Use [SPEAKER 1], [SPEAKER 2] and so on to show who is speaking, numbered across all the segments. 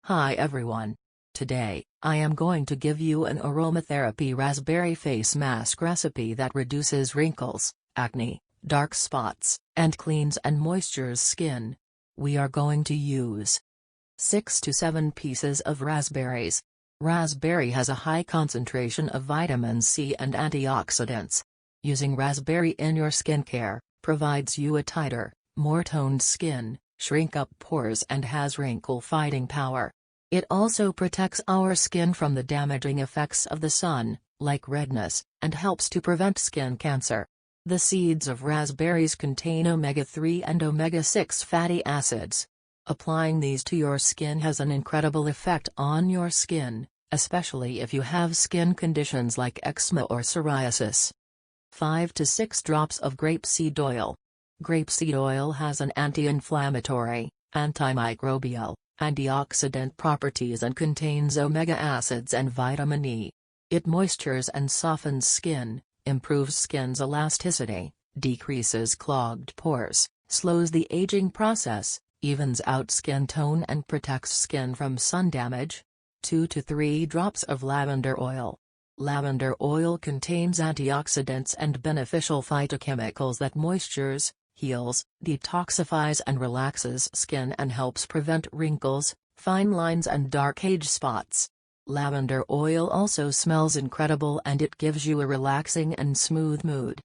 [SPEAKER 1] Hi everyone. Today, I am going to give you an aromatherapy raspberry face mask recipe that reduces wrinkles, acne, dark spots, and cleans and moistures skin. We are going to use 6 to 7 pieces of raspberries. Raspberry has a high concentration of vitamin C and antioxidants. Using raspberry in your skincare provides you a tighter, more toned skin, shrink up pores and has wrinkle-fighting power. It also protects our skin from the damaging effects of the sun, like redness, and helps to prevent skin cancer. The seeds of raspberries contain omega-3 and omega-6 fatty acids. Applying these to your skin has an incredible effect on your skin, especially if you have skin conditions like eczema or psoriasis. 5 to 6 drops of grapeseed oil. Grapeseed oil has an anti-inflammatory, antimicrobial, antioxidant properties and contains omega acids and vitamin E. It moistures and softens skin, improves skin's elasticity, decreases clogged pores, slows the aging process, evens out skin tone and protects skin from sun damage. 2 to 3 drops of lavender oil. Lavender oil contains antioxidants and beneficial phytochemicals that moistures, heals, detoxifies and relaxes skin and helps prevent wrinkles, fine lines and dark age spots. Lavender oil also smells incredible and it gives you a relaxing and smooth mood.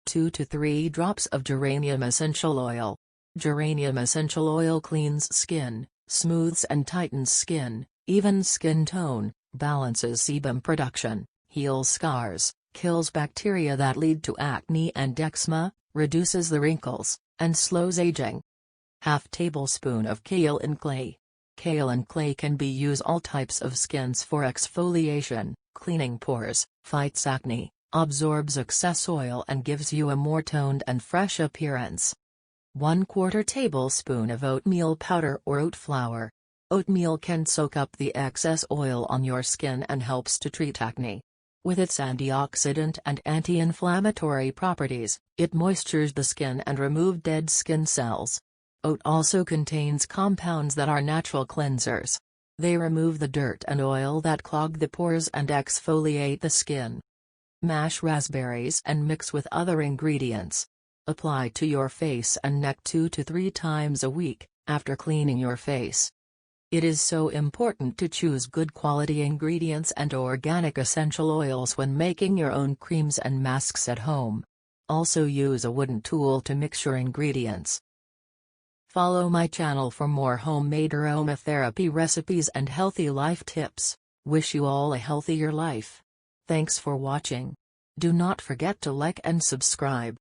[SPEAKER 1] 2 to 3 drops of geranium essential oil. Geranium essential oil cleans skin, smooths and tightens skin, evens skin tone, balances sebum production, heals scars, kills bacteria that lead to acne and eczema, reduces the wrinkles, and slows aging. Half tablespoon of kale and clay. Kale and clay can be used all types of skins for exfoliation, cleaning pores, fights acne, absorbs excess oil and gives you a more toned and fresh appearance. 1/4 tablespoon of oatmeal powder or oat flour. Oatmeal can soak up the excess oil on your skin and helps to treat acne. With its antioxidant and anti-inflammatory properties, it moistures the skin and removes dead skin cells. Oat also contains compounds that are natural cleansers. They remove the dirt and oil that clog the pores and exfoliate the skin. Mash raspberries and mix with other ingredients. Apply to your face and neck 2 to 3 times a week, after cleaning your face. It is so important to choose good quality ingredients and organic essential oils when making your own creams and masks at home. Also use a wooden tool to mix your ingredients. Follow my channel for more homemade aromatherapy recipes and healthy life tips. Wish you all a healthier life. Thanks for watching. Do not forget to like and subscribe.